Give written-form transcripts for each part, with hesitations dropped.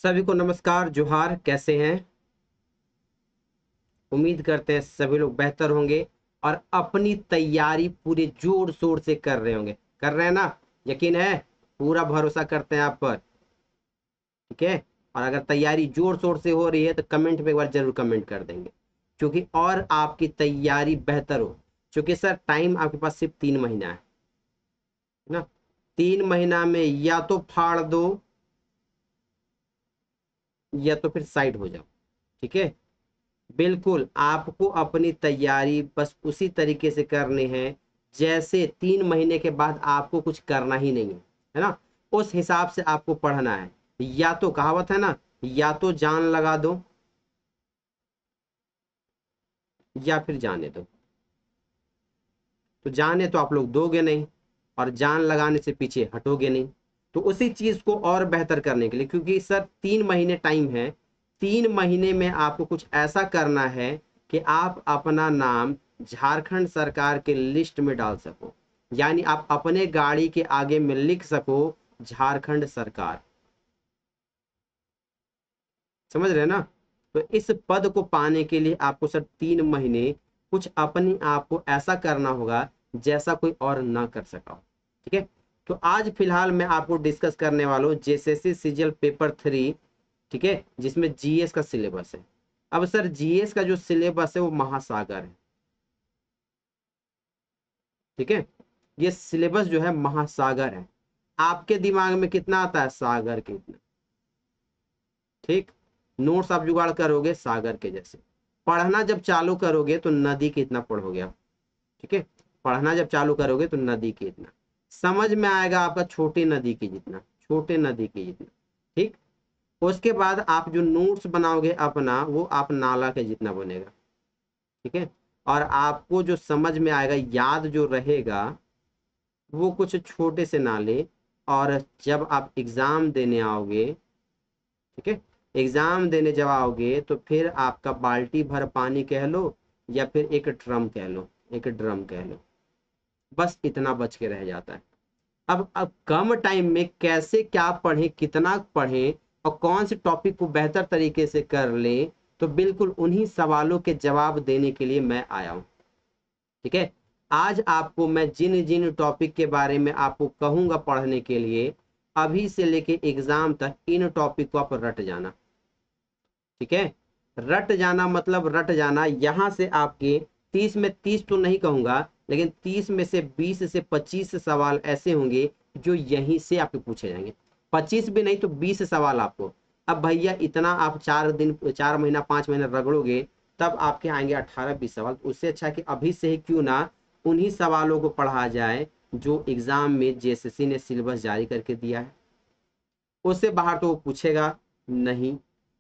सभी को नमस्कार जोहार। कैसे हैं? उम्मीद करते हैं सभी लोग बेहतर होंगे और अपनी तैयारी पूरे जोर शोर से कर रहे होंगे। कर रहे हैं ना? यकीन है? पूरा भरोसा करते हैं आप पर। ठीक है। और अगर तैयारी जोर शोर से हो रही है तो कमेंट में एक बार जरूर कमेंट कर देंगे, क्योंकि और आपकी तैयारी बेहतर हो। क्योंकि सर टाइम आपके पास सिर्फ 3 महीना है ना। 3 महीना में या तो फाड़ दो या तो फिर साइड हो जाओ। ठीक है। बिल्कुल आपको अपनी तैयारी बस उसी तरीके से करनी है जैसे 3 महीने के बाद आपको कुछ करना ही नहीं है ना। उस हिसाब से आपको पढ़ना है। या तो कहावत है ना, या तो जान लगा दो या फिर जाने दो। तो जाने तो आप लोग दोगे नहीं, और जान लगाने से पीछे हटोगे नहीं। तो उसी चीज को और बेहतर करने के लिए, क्योंकि सर 3 महीने टाइम है, 3 महीने में आपको कुछ ऐसा करना है कि आप अपना नाम झारखंड सरकार के लिस्ट में डाल सको। यानी आप अपने गाड़ी के आगे में लिख सको झारखंड सरकार। समझ रहे हैं ना? तो इस पद को पाने के लिए आपको सर 3 महीने कुछ अपने आप को ऐसा करना होगा जैसा कोई और ना कर सका हो। ठीक है। तो आज फिलहाल मैं आपको डिस्कस करने वाला हूँ जेएसएससी सीजीएल पेपर 3। ठीक है, जिसमें जीएस का सिलेबस है। अब सर जीएस का जो सिलेबस है वो महासागर है। ठीक है। ये सिलेबस जो है महासागर है। आपके दिमाग में कितना आता है? सागर के इतना। ठीक। नोट्स आप जुगाड़ करोगे सागर के जैसे। पढ़ना जब चालू करोगे तो नदी के इतना पढ़ोगे आप। ठीक है। पढ़ना जब चालू करोगे तो नदी के इतना समझ में आएगा आपका, छोटी नदी के जितना, छोटे नदी के जितना। ठीक। उसके बाद आप जो नोट्स बनाओगे अपना, वो आप नाला के जितना बनेगा। ठीक है। और आपको जो समझ में आएगा, याद जो रहेगा, वो कुछ छोटे से नाले। और जब आप एग्जाम देने आओगे, ठीक है, एग्जाम देने जब आओगे तो फिर आपका बाल्टी भर पानी कह लो या फिर एक ड्रम कह लो, एक ड्रम कह लो, बस इतना बच के रह जाता है। अब कम टाइम में कैसे क्या पढ़ें, कितना पढ़ें, और कौन से टॉपिक को बेहतर तरीके से कर लें, तो बिल्कुल उन्हीं सवालों के जवाब देने के लिए मैं आया हूं। ठीक है। आज आपको मैं जिन जिन टॉपिक के बारे में आपको कहूंगा पढ़ने के लिए, अभी से लेके एग्जाम तक इन टॉपिक को आप रट जाना। ठीक है। रट जाना मतलब रट जाना, यहां से आपके 30 में 30 तो नहीं कहूंगा, लेकिन 30 में से 20 से 25 सवाल ऐसे होंगे जो यहीं से आपके पूछे जाएंगे। 25 भी नहीं तो 20 सवाल आपको। अब भैया इतना आप 4 दिन 4 महीना 5 महीना रगड़ोगे, तब आपके आएंगे 18-20 सवाल। तो उससे अच्छा है कि अभी से ही क्यों ना उन्हीं सवालों को पढ़ा जाए जो एग्जाम में जेएसएससी ने सिलेबस जारी करके दिया है। उससे बाहर तो वो पूछेगा नहीं,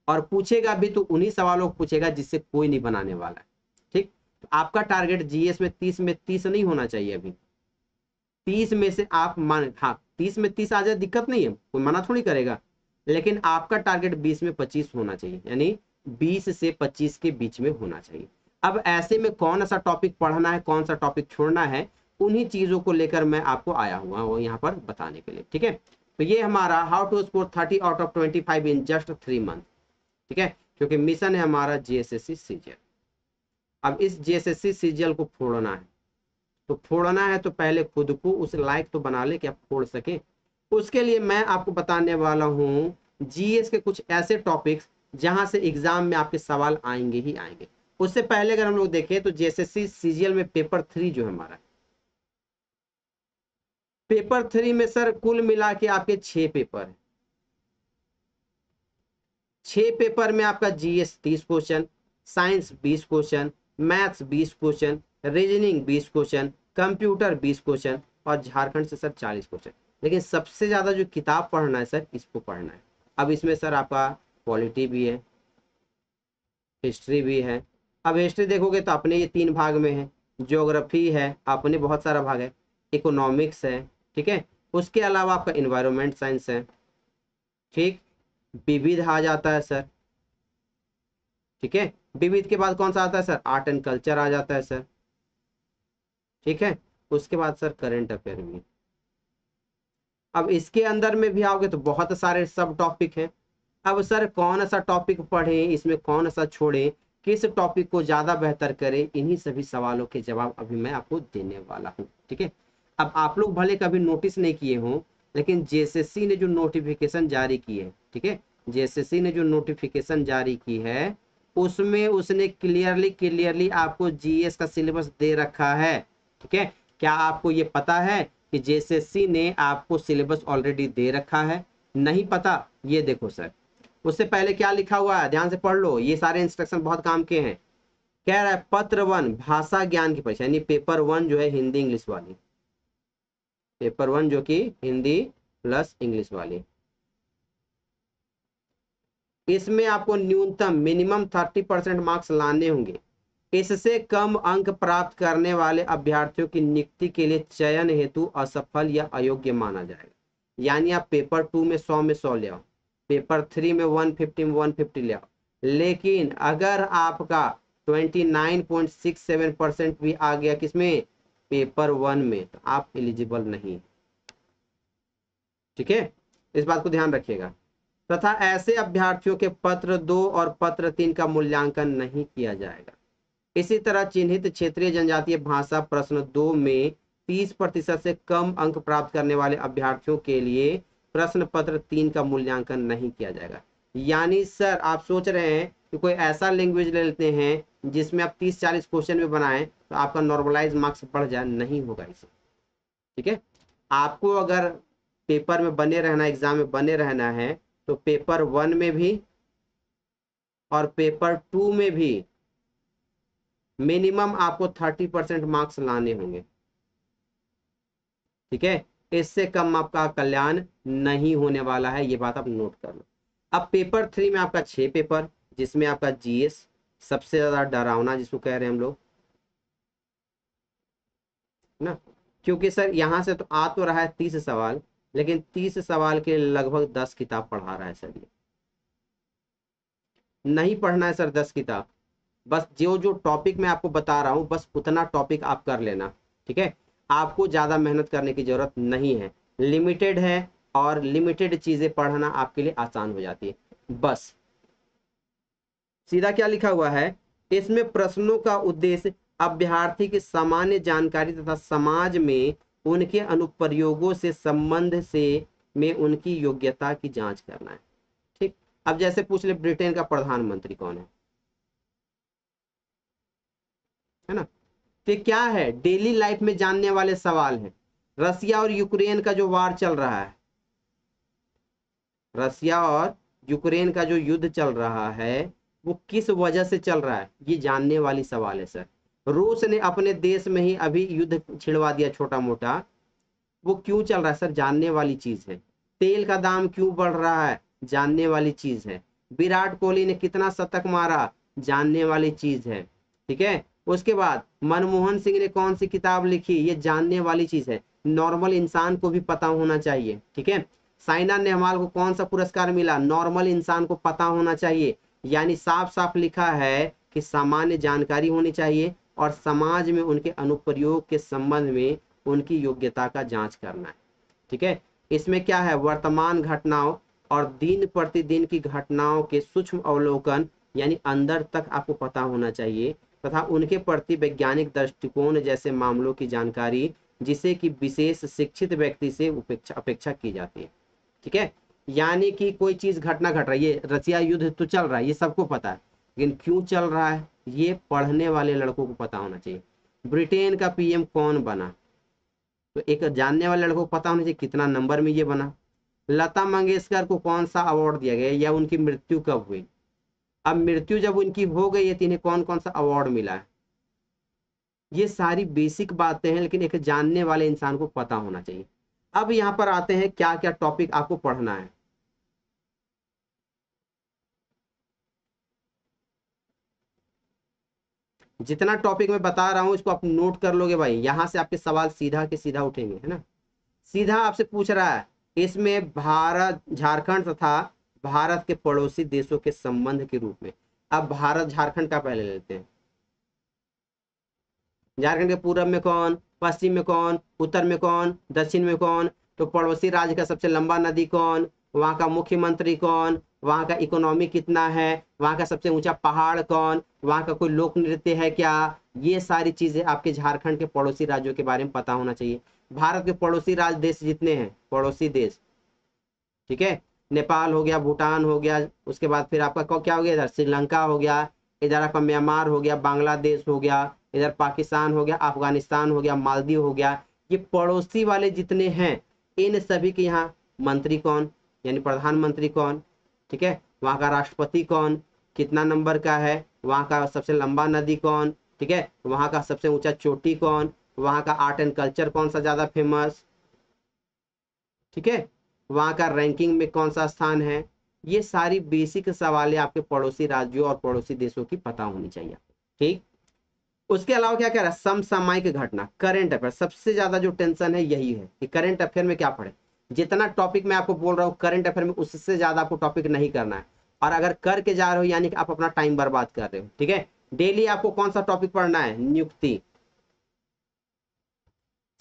और पूछेगा भी तो उन्हीं सवालों को पूछेगा जिससे कोई नहीं बनाने वाला है। ठीक। तो आपका टारगेट जीएस में 30 में 30 नहीं होना चाहिए। अभी 30 में से आप मान, हाँ 30 में 30 आ जाए दिक्कत नहीं है, कोई मना थोड़ी करेगा, लेकिन आपका टारगेट 20 में 25 होना चाहिए। यानी 20 से 25 के बीच में होना चाहिए। अब ऐसे में कौन सा टॉपिक पढ़ना है, कौन सा टॉपिक छोड़ना है, उन्हीं चीजों को लेकर मैं आपको आया हुआ वो यहाँ पर बताने के लिए। ठीक है। तो ये हमारा how to score 30 out of 25 in just 3 month. ठीक है। क्योंकि मिशन है हमारा जीएसएससी सीजीएल। अब इस जीएसएससी सीजीएल को फोड़ना है। तो फोड़ना है तो पहले खुद को उस लायक तो बना ले कि आप फोड़ सके। उसके लिए मैं आपको बताने वाला हूं जीएस के कुछ ऐसे टॉपिक्स जहां से एग्जाम में आपके सवाल आएंगे ही आएंगे। उससे पहले अगर हम लोग देखें तो जीएसएससी सीजीएल में पेपर 3 जो है हमारा, पेपर 3 में सर कुल मिला के आपके 6 पेपर है। 6 पेपर में आपका GS 30 question, science 20 question, maths 20 question, reasoning 20 question, computer 20 question, और झारखंड से सर 40 क्वेश्चन। लेकिन सबसे ज्यादा जो किताब पढ़ना है सर, इसको पढ़ना है। अब इसमें सर आपका पॉलिटी भी है, हिस्ट्री भी है। अब हिस्ट्री देखोगे तो अपने ये 3 भाग में है। ज्योग्राफी है, अपने बहुत सारा भाग है। इकोनॉमिक्स है। ठीक है। उसके अलावा आपका इन्वायरमेंट साइंस है। ठीक। विविध आ जाता है सर। ठीक है। विविध के बाद कौन सा आता है सर? आर्ट एंड कल्चर आ जाता है सर। ठीक है। उसके बाद सर करंट अफेयर भी। अब इसके अंदर में भी आओगे तो बहुत सारे सब टॉपिक हैं। अब सर कौन सा टॉपिक पढ़े, इसमें कौन सा छोड़े, किस टॉपिक को ज्यादा बेहतर करे, इन्हीं सभी सवालों के जवाब अभी मैं आपको देने वाला हूँ। ठीक है, अब आप लोग भले कभी नोटिस नहीं किए हों, लेकिन जेएसएससी ने जो नोटिफिकेशन जारी की है, ठीक है, जेएसएससी ने जो नोटिफिकेशन जारी की है, उसमें उसने क्लियरली क्लियरली आपको जीएस का सिलेबस दे रखा है। ठीक है, क्या आपको ये पता है कि जेएसएससी ने आपको सिलेबस ऑलरेडी दे रखा है? नहीं पता? ये देखो सर, उससे पहले क्या लिखा हुआ है, ध्यान से पढ़ लो, ये सारे इंस्ट्रक्शन बहुत काम के हैं। कह रहा है पत्र 1 भाषा ज्ञान की परीक्षा, यानी पेपर 1 जो है हिंदी इंग्लिश वाली, पेपर 1 जो कि हिंदी प्लस इंग्लिश वाली, इसमें आपको न्यूनतम मिनिमम 30% मार्क्स लाने होंगे। इससे कम अंक प्राप्त करने वाले अभ्यर्थियों की नियुक्ति के लिए चयन हेतु असफल या अयोग्य माना जाएगा। यानी आप पेपर 2 में 100 में 100 ले आओ, पेपर 3 में 150 में 150 ले आओ, लेकिन अगर आपका 29.67% भी आ गया किसमें, पेपर 1 में, तो आप एलिजिबल नहीं। ठीक है, इस बात को ध्यान रखिएगा। तथा ऐसे अभ्यर्थियों के पत्र 2 और पत्र 3 का मूल्यांकन नहीं किया जाएगा। इसी तरह चिन्हित क्षेत्रीय जनजातीय भाषा प्रश्न 2 में 30% से कम अंक प्राप्त करने वाले अभ्यर्थियों के लिए प्रश्न पत्र 3 का मूल्यांकन नहीं किया जाएगा। यानी सर आप सोच रहे हैं कि कोई ऐसा लैंग्वेज ले लेते हैं जिसमें आप 30-40 क्वेश्चन में बनाएं तो आपका नॉर्मलाइज मार्क्स बढ़ जाए, नहीं होगा इसे। ठीक है, आपको अगर पेपर में बने रहना, एग्जाम में बने रहना है, तो पेपर 1 में भी और पेपर 2 में भी मिनिमम आपको 30% मार्क्स लाने होंगे। ठीक है, इससे कम आपका कल्याण नहीं होने वाला है, ये बात आप नोट कर लो। अब पेपर 3 में आपका 6 पेपर, जिसमें आपका जीएस सबसे ज्यादा डरावना जिसको कह रहे हैं हम लोग, ना, क्योंकि सर यहां से तो आ तो रहा है 30 सवाल, लेकिन 30 सवाल के लगभग 10 किताब पढ़ा रहा है सर ये। नहीं पढ़ना है सर 10 किताब, बस जो जो टॉपिक मैं आपको बता रहा हूं बस उतना टॉपिक आप कर लेना। ठीक है, आपको ज्यादा मेहनत करने की जरूरत नहीं है, लिमिटेड है, और लिमिटेड चीजें पढ़ना आपके लिए आसान हो जाती है। बस सीधा क्या लिखा हुआ है, इसमें प्रश्नों का उद्देश्य अभ्यर्थी की सामान्य जानकारी तथा समाज में उनके अनुप्रयोगों से संबंध से में उनकी योग्यता की जांच करना है। ठीक, अब जैसे पूछ ले ब्रिटेन का प्रधानमंत्री कौन है ना, तो क्या है, डेली लाइफ में जानने वाले सवाल हैं। रसिया और यूक्रेन का जो वार चल रहा है, रसिया और यूक्रेन का जो युद्ध चल रहा है, वो किस वजह से चल रहा है, ये जानने वाली सवाल है सर। रूस ने अपने देश में ही अभी युद्ध छिड़वा दिया छोटा मोटा, वो क्यों चल रहा है सर, जानने वाली चीज है। तेल का दाम क्यों बढ़ रहा है, जानने वाली चीज है। विराट कोहली ने कितना शतक मारा, जानने वाली चीज है। ठीक है, उसके बाद मनमोहन सिंह ने कौन सी किताब लिखी, ये जानने वाली चीज है, नॉर्मल इंसान को भी पता होना चाहिए। ठीक है, साइना नेहवाल को कौन सा पुरस्कार मिला, नॉर्मल इंसान को पता होना चाहिए। यानी साफ साफ लिखा है कि सामान्य जानकारी होनी चाहिए और समाज में उनके अनुप्रयोग के संबंध में उनकी योग्यता का जांच करना है। ठीक है, इसमें क्या है, वर्तमान घटनाओं और दिन प्रतिदिन की घटनाओं के सूक्ष्म अवलोकन, यानी अंदर तक आपको पता होना चाहिए, तथा उनके प्रति वैज्ञानिक दृष्टिकोण जैसे मामलों की जानकारी, जिसे कि विशेष शिक्षित व्यक्ति से अपेक्षा की जाती है। ठीक है, यानी कि कोई चीज घटना घट रही है, रसिया युद्ध तो चल रहा है, ये सबको पता है, लेकिन क्यों चल रहा है ये पढ़ने वाले लड़कों को पता होना चाहिए। ब्रिटेन का पीएम कौन बना, तो एक जानने वाले लड़कों को पता होना चाहिए कितना नंबर में ये बना। लता मंगेशकर को कौन सा अवार्ड दिया गया या उनकी मृत्यु कब हुई, अब मृत्यु जब उनकी हो गई है तो इन्हें कौन कौन सा अवार्ड मिला है, ये सारी बेसिक बातें हैं, लेकिन एक जानने वाले इंसान को पता होना चाहिए। अब यहाँ पर आते हैं क्या क्या टॉपिक आपको पढ़ना है। जितना टॉपिक मैं बता रहा हूं इसको आप नोट कर लोगे भाई, यहां से आपके सवाल सीधा के सीधा उठेंगे, है ना। सीधा आपसे पूछ रहा है इसमें भारत झारखंड तथा भारत के पड़ोसी देशों के संबंध के रूप में। अब भारत झारखंड का पहले लेते हैं। झारखंड के पूरब में कौन, पश्चिम में कौन, उत्तर में कौन, दक्षिण में कौन, तो पड़ोसी राज्य का सबसे लंबा नदी कौन, वहां का मुख्यमंत्री कौन, वहाँ का इकोनॉमी कितना है, वहाँ का सबसे ऊंचा पहाड़ कौन, वहाँ का कोई लोक नृत्य है क्या, ये सारी चीजें आपके झारखंड के पड़ोसी राज्यों के बारे में पता होना चाहिए। भारत के पड़ोसी राज्य देश जितने हैं, पड़ोसी देश, ठीक है, नेपाल हो गया, भूटान हो गया, उसके बाद फिर आपका क्या हो गया, इधर श्रीलंका हो गया, इधर आपका म्यांमार हो गया, बांग्लादेश हो गया, इधर पाकिस्तान हो गया, अफगानिस्तान हो गया, मालदीव हो गया, ये पड़ोसी वाले जितने हैं, इन सभी के यहाँ मंत्री कौन, यानी प्रधानमंत्री कौन, ठीक है, वहाँ का राष्ट्रपति कौन, कितना नंबर का है, वहाँ का सबसे लंबा नदी कौन, ठीक है, वहाँ का सबसे ऊंचा चोटी कौन, वहाँ का आर्ट एंड कल्चर कौन सा ज्यादा फेमस, ठीक है, वहाँ का रैंकिंग में कौन सा स्थान है, ये सारी बेसिक सवालें आपके पड़ोसी राज्यों और पड़ोसी देशों की पता होनी चाहिए, ठीक। उसके अलावा क्या कह रहा है, समसामयिक घटना, करंट अफेयर, सबसे ज्यादा जो टेंशन है यही है कि करंट अफेयर में क्या पढ़े। जितना टॉपिक मैं आपको बोल रहा हूँ करंट अफेयर में, उससे ज्यादा आपको टॉपिक नहीं करना है, और अगर करके जा रहे हो यानी कि आप अपना टाइम बर्बाद कर रहे हो, ठीक है। डेली आपको कौन सा टॉपिक पढ़ना है, नियुक्ति।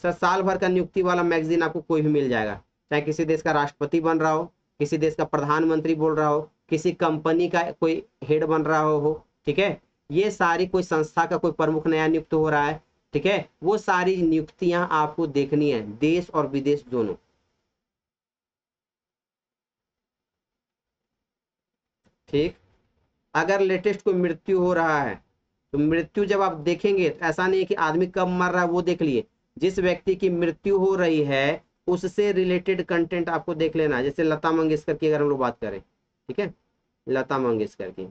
सर साल भर का नियुक्ति वाला मैगजीन आपको कोई भी मिल जाएगा, चाहे किसी देश का राष्ट्रपति बन रहा हो, किसी देश का प्रधानमंत्री बोल रहा हो, किसी कंपनी का कोई हेड बन रहा हो, ठीक है, ये सारी कोई संस्था का कोई प्रमुख नया नियुक्त हो रहा है, ठीक है, वो सारी नियुक्तियां आपको देखनी है, देश और विदेश दोनों, ठीक। अगर लेटेस्ट कोई मृत्यु हो रहा है, तो मृत्यु जब आप देखेंगे तो ऐसा नहीं है कि आदमी कब मर रहा है वो देख लिए, जिस व्यक्ति की मृत्यु हो रही है उससे रिलेटेड कंटेंट आपको देख लेना है। जैसे लता मंगेशकर की अगर हम लोग बात करें, ठीक है, लता मंगेशकर की,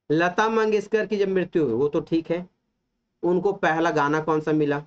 लता मंगेशकर की जब मृत्यु हुई वो तो ठीक है, उनको पहला गाना कौन सा मिला,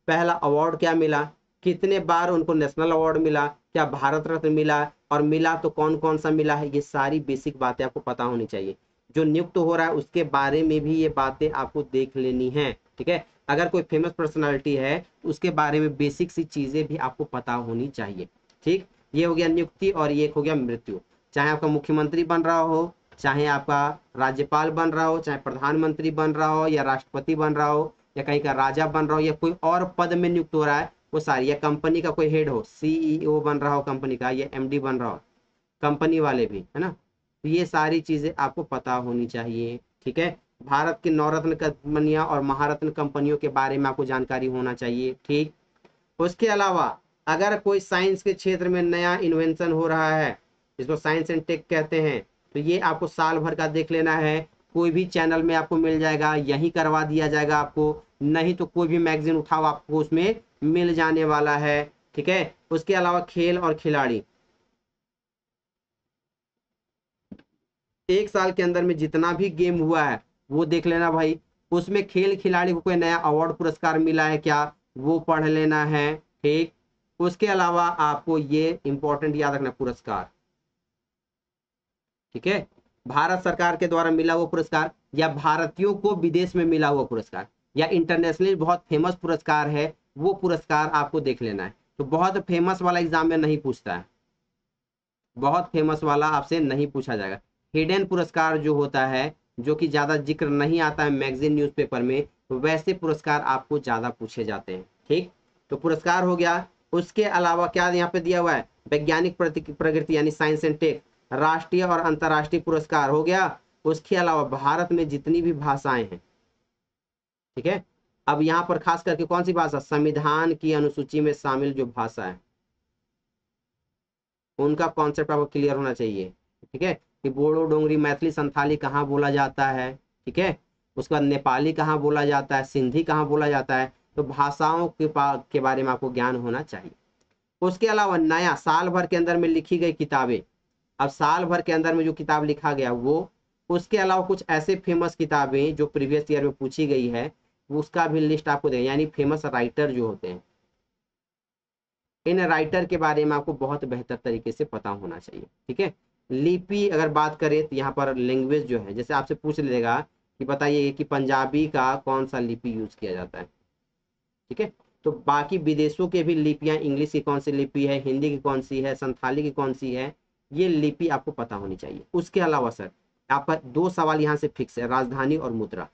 पहला अवार्ड क्या मिला, कितने बार उनको नेशनल अवार्ड मिला, क्या भारत रत्न मिला, और मिला तो कौन कौन सा मिला है, ये सारी बेसिक बातें आपको पता होनी चाहिए। जो नियुक्त हो रहा है उसके बारे में भी ये बातें आपको देख लेनी है, ठीक है। अगर कोई फेमस पर्सनालिटी है तो उसके बारे में बेसिक सी चीजें भी आपको पता होनी चाहिए, ठीक। ये हो गया नियुक्ति, और ये एक हो गया मृत्यु। चाहे आपका मुख्यमंत्री बन रहा हो, चाहे आपका राज्यपाल बन रहा हो, चाहे प्रधानमंत्री बन रहा हो, या राष्ट्रपति बन रहा हो, या कहीं का राजा बन रहा हो, या कोई और पद में नियुक्त हो रहा है, वो सारी, या कंपनी का कोई हेड हो, सीईओ बन रहा हो कंपनी का, या एमडी बन रहा हो, कंपनी वाले भी है ना, तो ये सारी चीजें आपको पता होनी चाहिए, ठीक है। भारत की नवरत्न कंपनियां और महारत्न कंपनियों के बारे में आपको जानकारी होना चाहिए, ठीक। उसके अलावा अगर कोई साइंस के क्षेत्र में नया इन्वेंशन हो रहा है, जिसको साइंस एंड टेक कहते हैं, तो ये आपको साल भर का देख लेना है। कोई भी चैनल में आपको मिल जाएगा, यही करवा दिया जाएगा आपको, नहीं तो कोई भी मैगजीन उठाओ आपको उसमें मिल जाने वाला है, ठीक है। उसके अलावा खेल और खिलाड़ी, एक साल के अंदर में जितना भी गेम हुआ है वो देख लेना भाई, उसमें खेल खिलाड़ी को कोई नया अवार्ड पुरस्कार मिला है क्या, वो पढ़ लेना है, ठीक। उसके अलावा आपको ये इंपॉर्टेंट याद रखना, पुरस्कार, ठीक है, भारत सरकार के द्वारा मिला हुआ पुरस्कार, या भारतीयों को विदेश में मिला हुआ पुरस्कार, या इंटरनेशनली बहुत फेमस पुरस्कार है, वो पुरस्कार आपको देख लेना है। तो बहुत फेमस वाला एग्जाम में नहीं पूछता है, बहुत फेमस वाला आपसे नहीं पूछा जाएगा। हिडन पुरस्कार जो होता है, जो कि ज्यादा जिक्र नहीं आता है मैगजीन न्यूज़पेपर में, तो वैसे पुरस्कार आपको ज्यादा पूछे जाते हैं, ठीक। तो पुरस्कार हो गया। उसके अलावा क्या यहाँ पे दिया हुआ है, वैज्ञानिक प्रगति यानी साइंस एंड टेक, राष्ट्रीय और अंतर्राष्ट्रीय पुरस्कार हो गया। उसके अलावा भारत में जितनी भी भाषाएं हैं, ठीक है, अब यहाँ पर खास करके कौन सी भाषा, संविधान की अनुसूची में शामिल जो भाषा है उनका कॉन्सेप्ट आपको क्लियर होना चाहिए, ठीक है, कि बोडो डोंगरी मैथिली संथाली कहाँ बोला जाता है, ठीक है, उसके बाद नेपाली कहाँ बोला जाता है, सिंधी कहाँ बोला जाता है, तो भाषाओं के बारे में आपको ज्ञान होना चाहिए। उसके अलावा नया साल भर के अंदर में लिखी गई किताबें, अब साल भर के अंदर में जो किताब लिखा गया वो, उसके अलावा कुछ ऐसे फेमस किताबें जो प्रीवियस ईयर में पूछी गई है, उसका भी लिस्ट आपको दे, यानी फेमस राइटर जो होते हैं, इन राइटर के बारे में आपको बहुत बेहतर तरीके से पता होना चाहिए, ठीक है। लिपि अगर बात करें तो यहाँ पर लैंग्वेज जो है, जैसे आपसे पूछ लेगा कि बताइए कि पंजाबी का कौन सा लिपि यूज किया जाता है, ठीक है। तो बाकी विदेशों के भी लिपियां, इंग्लिश की कौन सी लिपि है, हिंदी की कौन सी है, संथाली की कौन सी है, ये लिपि आपको पता होनी चाहिए। उसके अलावा सर आपका दो सवाल यहाँ से फिक्स है, राजधानी और मुद्रा,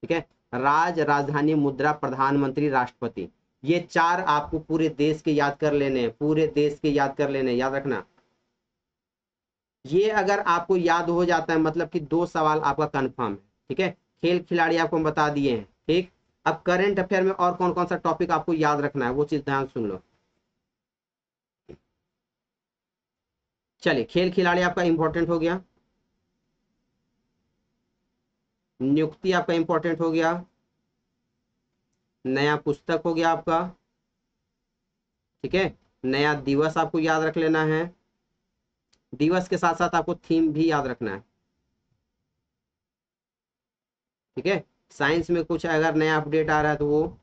ठीक है। राजधानी, मुद्रा, प्रधानमंत्री, राष्ट्रपति, ये चार आपको पूरे देश के याद कर लेने हैं, पूरे देश के याद कर लेने हैं, याद रखना। ये अगर आपको याद हो जाता है मतलब कि 2 सवाल आपका कंफर्म है। ठीक है, खेल खिलाड़ी आपको हम बता दिए हैं। ठीक, अब करंट अफेयर में और कौन कौन सा टॉपिक आपको याद रखना है वो चीज ध्यान सुन लो। चलिए, खेल खिलाड़ी आपका इंपॉर्टेंट हो गया, नियुक्ति आपका इंपॉर्टेंट हो गया, नया पुस्तक हो गया आपका। ठीक है, नया दिवस आपको याद रख लेना है, दिवस के साथ साथ आपको थीम भी याद रखना है। ठीक है, साइंस में कुछ अगर नया अपडेट आ रहा है तो वो,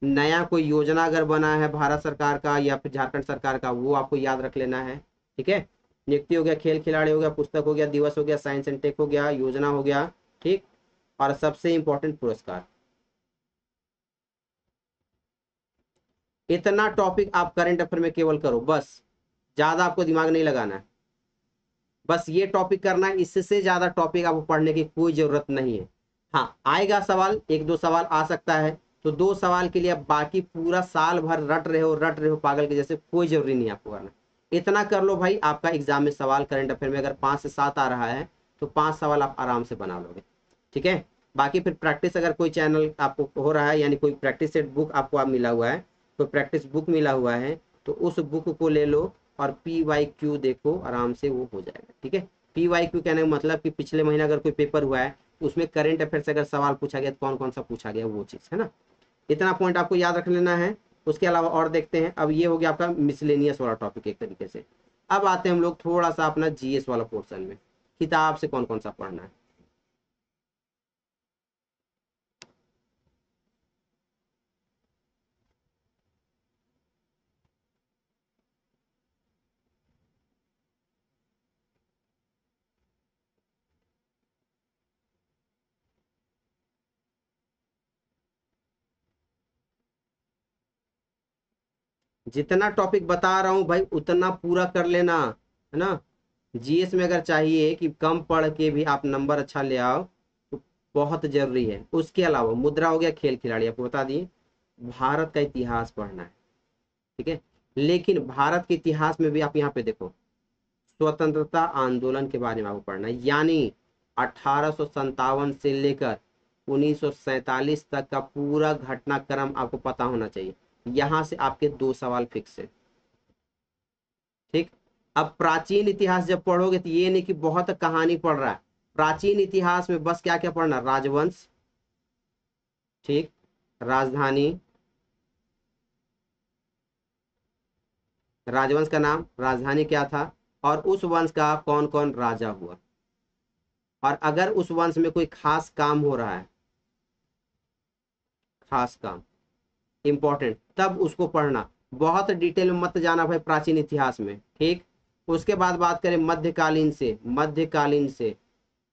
नया कोई योजना अगर बना है भारत सरकार का या फिर झारखंड सरकार का, वो आपको याद रख लेना है। ठीक है, नियुक्ति हो गया, खेल खिलाड़ी हो गया, पुस्तक हो गया, दिवस हो गया, साइंस एंड टेक हो गया, योजना हो गया। ठीक, और सबसे इंपॉर्टेंट पुरस्कार। इतना टॉपिक आप करंट अफेयर में केवल करो बस, ज्यादा आपको दिमाग नहीं लगाना है, बस ये टॉपिक करना है, इससे ज्यादा टॉपिक आपको पढ़ने की कोई जरूरत नहीं है। हाँ, आएगा सवाल, 1-2 सवाल आ सकता है, तो 2 सवाल के लिए आप बाकी पूरा साल भर रट रहे हो पागल के जैसे, कोई जरूरी नहीं आपको करना। इतना कर लो भाई, आपका एग्जाम में सवाल करंट अफेयर में अगर 5 से 7 आ रहा है तो 5 सवाल आप आराम से बना लोगे। ठीक है, बाकी फिर प्रैक्टिस अगर कोई चैनल आपको हो रहा है, यानी कोई प्रैक्टिस सेट बुक आपको आप मिला हुआ है, कोई प्रैक्टिस बुक मिला हुआ है, तो उस बुक को ले लो और PYQ देखो, आराम से वो हो जाएगा। ठीक है, PYQ कहने का मतलब कि पिछले महीने अगर कोई पेपर हुआ है उसमें करंट अफेयर से अगर सवाल पूछा गया तो कौन कौन सा पूछा गया, वो चीज है ना। इतना पॉइंट आपको याद रख लेना है। उसके अलावा और देखते हैं, अब ये हो गया आपका मिसलेनियस वाला टॉपिक एक तरीके से। अब आते हैं हम लोग थोड़ा सा अपना GS वाला पोर्शन में, किताब से कौन कौन सा पढ़ना है। जितना टॉपिक बता रहा हूं भाई उतना पूरा कर लेना, है ना। GS में अगर चाहिए कि कम पढ़ के भी आप नंबर अच्छा ले आओ तो बहुत जरूरी है। उसके अलावा मुद्रा हो गया, खेल खिलाड़ी आपको बता दिए, भारत का इतिहास पढ़ना है। ठीक है, लेकिन भारत के इतिहास में भी आप यहाँ पे देखो, स्वतंत्रता आंदोलन के बारे में आपको पढ़ना है, यानी 1857 से लेकर 1947 तक का पूरा घटनाक्रम आपको पता होना चाहिए। यहां से आपके 2 सवाल फिक्स है। ठीक, अब प्राचीन इतिहास जब पढ़ोगे तो ये नहीं कि बहुत कहानी पढ़ रहा है, प्राचीन इतिहास में बस क्या क्या पढ़ना, राजवंश, ठीक, राजधानी, राजवंश का नाम, राजधानी क्या था, और उस वंश का कौन कौन राजा हुआ, और अगर उस वंश में कोई खास काम हो रहा है, खास काम इंपॉर्टेंट, तब उसको पढ़ना। बहुत डिटेल में मत जाना भाई प्राचीन इतिहास में। ठीक, उसके बाद बात करें मध्यकालीन से, मध्यकालीन से,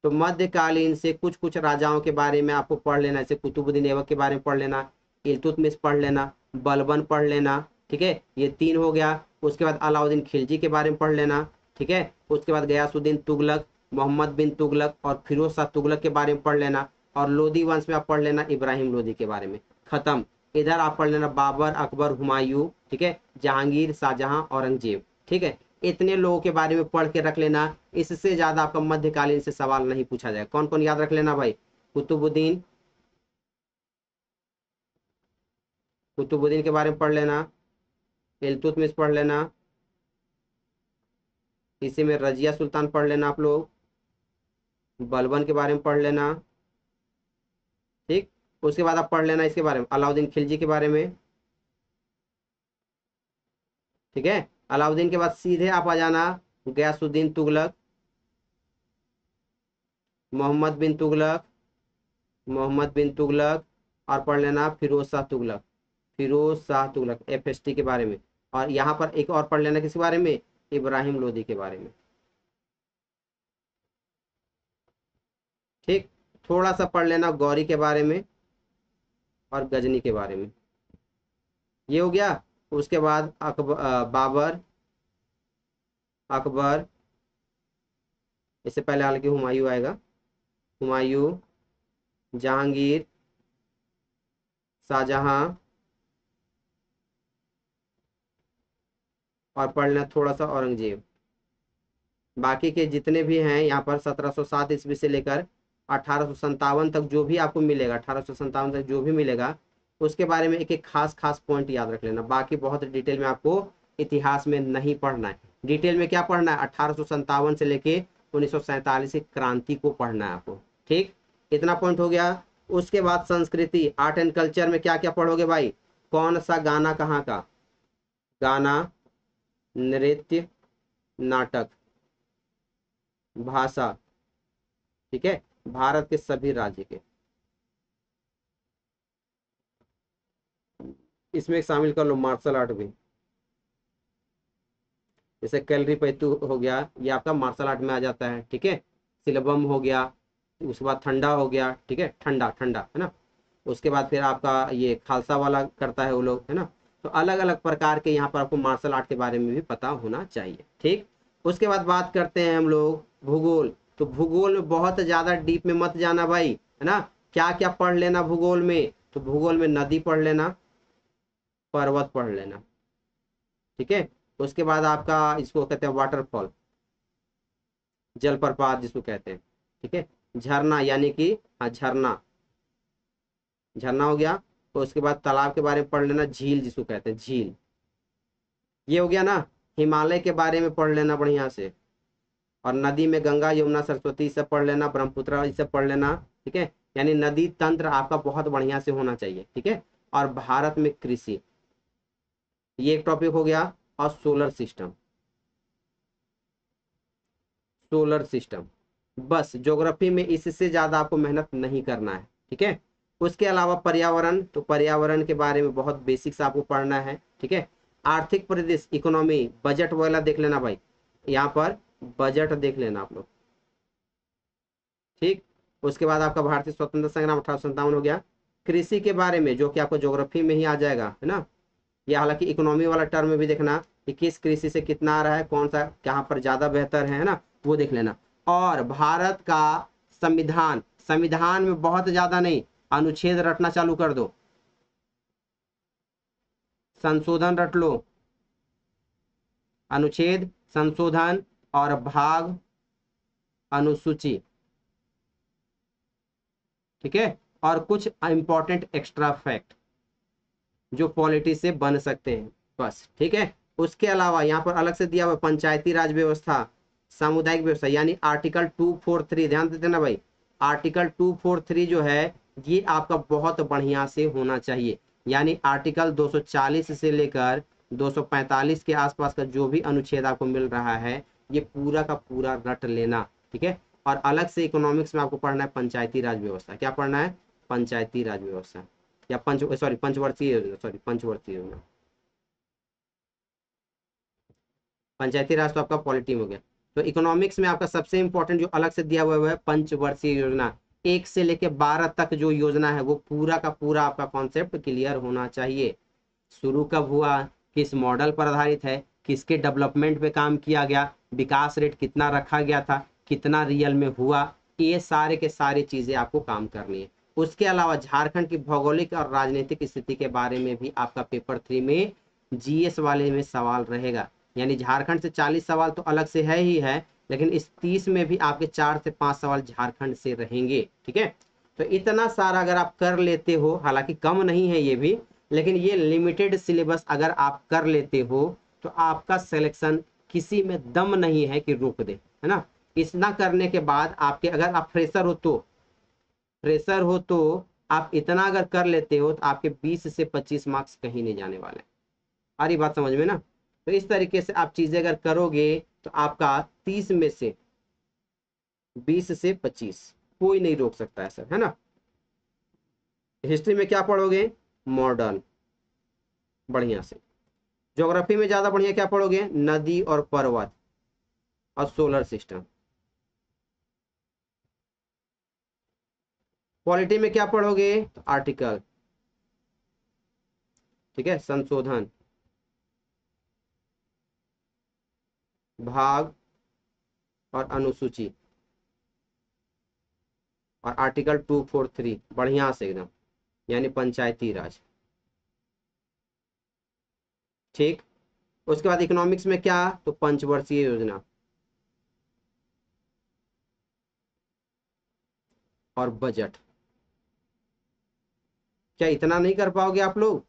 तो मध्यकालीन से कुछ कुछ राजाओं के बारे में आपको पढ़ लेना, जैसे कुतुबुद्दीन ऐबक के बारे में पढ़ लेना, इल्तुतमिश पढ़ लेना, बलबन पढ़ लेना। ठीक है, ये 3 हो गया। उसके बाद अलाउद्दीन खिलजी के बारे में पढ़ लेना। ठीक है, उसके बाद गयासुद्दीन तुगलक, मोहम्मद बिन तुगलक और फिरोज शाह तुगलक के बारे में पढ़ लेना, और लोधी वंश में आप पढ़ लेना इब्राहिम लोधी के बारे में। खत्म। इधर आप पढ़ लेना बाबर, अकबर, हुमायूं, ठीक है, जहांगीर, शाहजहां, औरंगजेब। ठीक है, इतने लोगों के बारे में पढ़ के रख लेना, इससे ज्यादा आपका मध्यकालीन से सवाल नहीं पूछा जाए। कौन कौन याद रख लेना भाई, कुतुबुद्दीन, कुतुबुद्दीन के बारे में पढ़ लेना, इल्तुतमिश पढ़ लेना, इसी में रजिया सुल्तान पढ़ लेना आप लोग, बलबन के बारे में पढ़ लेना। ठीक, उसके बाद आप पढ़ लेना इसके बारे में, अलाउद्दीन खिलजी के बारे में। ठीक है, अलाउद्दीन के बाद सीधे आप आ जाना गयासुद्दीन तुगलक, मोहम्मद बिन तुगलक, मोहम्मद बिन तुगलक, और पढ़ लेना फिरोज शाह तुगलक, फिरोज शाह तुगलक, FST के बारे में। और यहाँ पर एक और पढ़ लेना किसके बारे में, इब्राहिम लोदी के बारे में। ठीक, थोड़ा सा पढ़ लेना गौरी के बारे में और गजनी के बारे में। ये हो गया। उसके बाद बाबर, अकबर, इससे पहले हालांकि हुमायूं आएगा, हुमायूं, जहांगीर, शाहजहां, और पढ़ लेना थोड़ा सा औरंगजेब। बाकी के जितने भी हैं यहाँ पर 1707 ईस्वी से लेकर 1857 तक जो भी आपको मिलेगा, 1857 तक जो भी मिलेगा उसके बारे में एक एक खास खास पॉइंट याद रख लेना। बाकी बहुत डिटेल में आपको इतिहास में नहीं पढ़ना है। डिटेल में क्या पढ़ना है, 1857 से लेके 1947 की क्रांति को पढ़ना है आपको। ठीक, इतना पॉइंट हो गया। उसके बाद संस्कृति, आर्ट एंड कल्चर में क्या क्या पढ़ोगे भाई, कौन सा गाना कहाँ का, गाना, नृत्य, नाटक, भाषा, ठीक है, भारत के सभी राज्य के, इसमें शामिल कर लो मार्शल आर्ट भी। जैसे कैलरी पैतु हो गया, ये आपका मार्शल आर्ट में आ जाता है। ठीक है, सिलबम हो गया, उसके बाद ठंडा हो गया, ठीक है, ठंडा ठंडा है ना। उसके बाद फिर आपका ये खालसा वाला करता है वो लोग, है ना। तो अलग अलग प्रकार के यहाँ पर आपको मार्शल आर्ट के बारे में भी पता होना चाहिए। ठीक, उसके बाद बात करते हैं हम लोग भूगोल। तो भूगोल में बहुत ज्यादा डीप में मत जाना भाई, है ना। क्या क्या पढ़ लेना भूगोल में, तो भूगोल में नदी पढ़ लेना, पर्वत पढ़ लेना, ठीक है। उसके बाद आपका इसको कहते हैं वाटरफॉल, जलप्रपात जिसको कहते हैं, ठीक है। झरना यानी कि, हाँ झरना, झरना हो गया। तो उसके बाद तालाब के बारे में पढ़ लेना, झील जिसको कहते हैं, झील। ये हो गया ना। हिमालय के बारे में पढ़ लेना बढ़िया से। और नदी में गंगा यमुना सरस्वती सब पढ़ लेना, ब्रह्मपुत्र ये सब पढ़ लेना, ठीक है। यानी नदी तंत्र आपका बहुत बढ़िया से होना चाहिए, ठीक है। और भारत में कृषि, ये एक टॉपिक हो गया। और सोलर सिस्टम, सोलर सिस्टम, बस ज्योग्राफी में इससे ज्यादा आपको मेहनत नहीं करना है, ठीक है। उसके अलावा पर्यावरण, तो पर्यावरण के बारे में बहुत बेसिक्स आपको पढ़ना है, ठीक है। आर्थिक परिदृश्य, इकोनॉमी, बजट वाला देख लेना भाई, यहाँ पर बजट देख लेना आप लोग, ठीक। उसके बाद आपका भारतीय स्वतंत्रता संग्राम 1857 हो गया। कृषि के बारे में जो कि आपको ज्योग्राफी में ही आ जाएगा, है ना। या हालांकि इकोनॉमी वाला टर्म में भी देखना कि किस कृषि से कितना आ रहा है, कौन सा कहाँ पर ज्यादा बेहतर है ना, वो देख लेना। और भारत का संविधान, संविधान में बहुत ज्यादा नहीं, अनुच्छेद रटना चालू कर दो, संशोधन रट लो, अनुच्छेद, संशोधन और भाग, अनुसूची, ठीक है। और कुछ इंपॉर्टेंट एक्स्ट्रा फैक्ट जो पॉलिटी से बन सकते हैं, बस, ठीक है। उसके अलावा यहाँ पर अलग से दिया हुआ पंचायती राज व्यवस्था, सामुदायिक व्यवस्था, यानी आर्टिकल 243, ध्यान देते ना भाई। आर्टिकल 243 जो है ये आपका बहुत बढ़िया से होना चाहिए। यानी आर्टिकल 240 से लेकर 245 के आसपास का जो भी अनुच्छेद आपको मिल रहा है ये पूरा का पूरा रट लेना, ठीक है। और अलग से इकोनॉमिक्स में आपको पढ़ना है पंचायती राज व्यवस्था, क्या पढ़ना है, पंचायती राज व्यवस्था, या पंचवर्षीय योजना, पंचवर्षीय योजना। पंचायती राज तो आपका पॉलिटी में हो गया। तो इकोनॉमिक्स में आपका सबसे इंपॉर्टेंट जो अलग से दिया हुआ है पंचवर्षीय योजना, 1 से लेके 12 तक जो योजना है वो पूरा का पूरा आपका कॉन्सेप्ट क्लियर होना चाहिए। शुरू कब हुआ, किस मॉडल पर आधारित है, किसके डेवलपमेंट पे काम किया गया, विकास रेट कितना रखा गया था, कितना रियल में हुआ, ये सारे के सारी चीजें आपको काम करनी है। उसके अलावा झारखंड की भौगोलिक और राजनीतिक स्थिति के बारे में भी आपका पेपर 3 में जीएस वाले में सवाल रहेगा। यानी झारखंड से 40 सवाल तो अलग से है ही है, लेकिन इस 30 में भी आपके 4 से 5 सवाल झारखंड से रहेंगे, ठीक है। तो इतना सारा अगर आप कर लेते हो, हालांकि कम नहीं है ये भी, लेकिन ये लिमिटेड सिलेबस अगर आप कर लेते हो तो आपका सिलेक्शन किसी में दम नहीं है कि रोक दे, है ना। इतना करने के बाद आपके, अगर आप फ्रेशर हो तो, आप इतना अगर कर लेते हो तो आपके 20 से 25 मार्क्स कहीं नहीं जाने वाले। आ रही बात समझ में ना। तो इस तरीके से आप चीजें अगर करोगे तो आपका 30 में से 20 से 25 कोई नहीं रोक सकता है सर, है ना। हिस्ट्री में क्या पढ़ोगे, मॉडर्न, बढ़िया से। ज्योग्राफी में ज्यादा बढ़िया क्या पढ़ोगे, नदी और पर्वत और सोलर सिस्टम। पॉलिटी में क्या पढ़ोगे, तो आर्टिकल, ठीक है, संशोधन, भाग और अनुसूची, और आर्टिकल 243 बढ़िया से एकदम, यानी पंचायती राज, ठीक। उसके बाद इकोनॉमिक्स में क्या, तो पंचवर्षीय योजना और बजट। क्या इतना नहीं कर पाओगे आप लोग?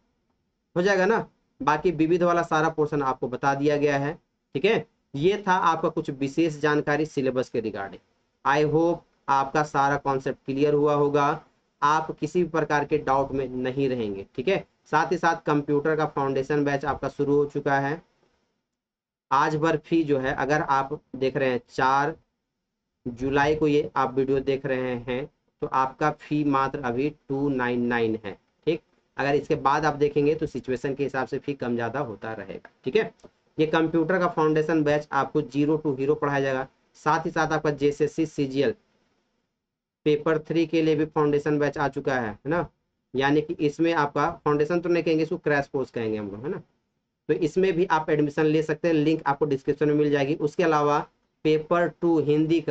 हो जाएगा ना। बाकी विविध वाला सारा पोर्शन आपको बता दिया गया है। ठीक है, ये था आपका कुछ विशेष जानकारी सिलेबस के रिगार्डिंग। आई होप आपका सारा कॉन्सेप्ट क्लियर हुआ होगा, आप किसी भी प्रकार के डाउट में नहीं रहेंगे। ठीक है, साथ ही साथ कंप्यूटर का फाउंडेशन बैच आपका शुरू हो चुका है। आज भर फी जो है, अगर आप देख रहे हैं 4 जुलाई को ये आप वीडियो देख रहे हैं, तो आपका फी मात्र अभी 299 है। ठीक, अगर इसके बाद आप देखेंगे तो सिचुएशन के हिसाब से फी कम ज़्यादा होता रहेगा। ठीक है, ये कंप्यूटर का फाउंडेशन बैच आपको 0 to हीरो पढ़ाया जाएगा। साथ ही साथ आपका जेएसएससी सीजीएल पेपर 3 के लिए भी फाउंडेशन बैच आ चुका है ना। यानी कि इसमें आपका फाउंडेशन तो नहीं कहेंगे, इसको क्रैश कोर्स कहेंगे हम लोग, है ना। तो इसमें भी आप एडमिशन ले सकते हैं, लिंक आपको डिस्क्रिप्शन में मिल जाएगी। उसके अलावा पेपर 2 हिंदी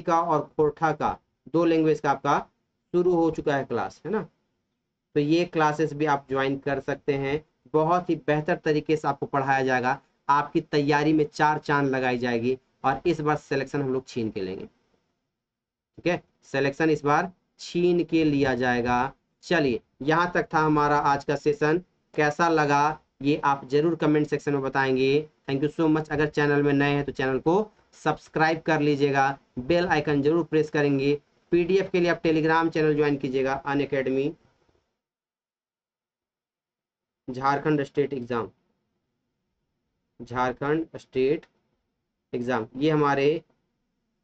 का और खोरठा का, 2 लैंग्वेज का आपका शुरू हो चुका है क्लास, है ना। तो ये क्लासेस भी आप ज्वाइन कर सकते हैं। बहुत ही बेहतर तरीके से आपको पढ़ाया जाएगा, आपकी तैयारी में 4 चांद लगाई जाएगी, और इस बार सिलेक्शन हम लोग छीन के लेंगे। ठीक है, सिलेक्शन इस बार छीन के लिया जाएगा। चलिए, यहाँ तक था हमारा आज का सेशन। कैसा लगा ये आप जरूर कमेंट सेक्शन में बताएंगे। Thank you so much. अगर चैनल में नए हैं तो चैनल को सब्सक्राइब कर लीजिएगा, बेल आइकन जरूर प्रेस करेंगे। पीडीएफ के लिए आप टेलीग्राम चैनल ज्वाइन कीजिएगा, Unacademy Jharkhand state exam, Jharkhand state exam, ये हमारे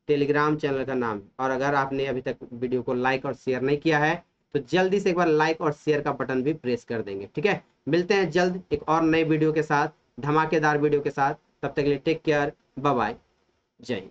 टेलीग्राम चैनल का नाम है। और अगर आपने अभी तक वीडियो को लाइक और शेयर नहीं किया है, तो जल्दी से एक बार लाइक और शेयर का बटन भी प्रेस कर देंगे। ठीक है, मिलते हैं जल्द एक और नए वीडियो के साथ, धमाकेदार वीडियो के साथ। तब तक के लिए टेक केयर, बाय बाय, जय हिंद।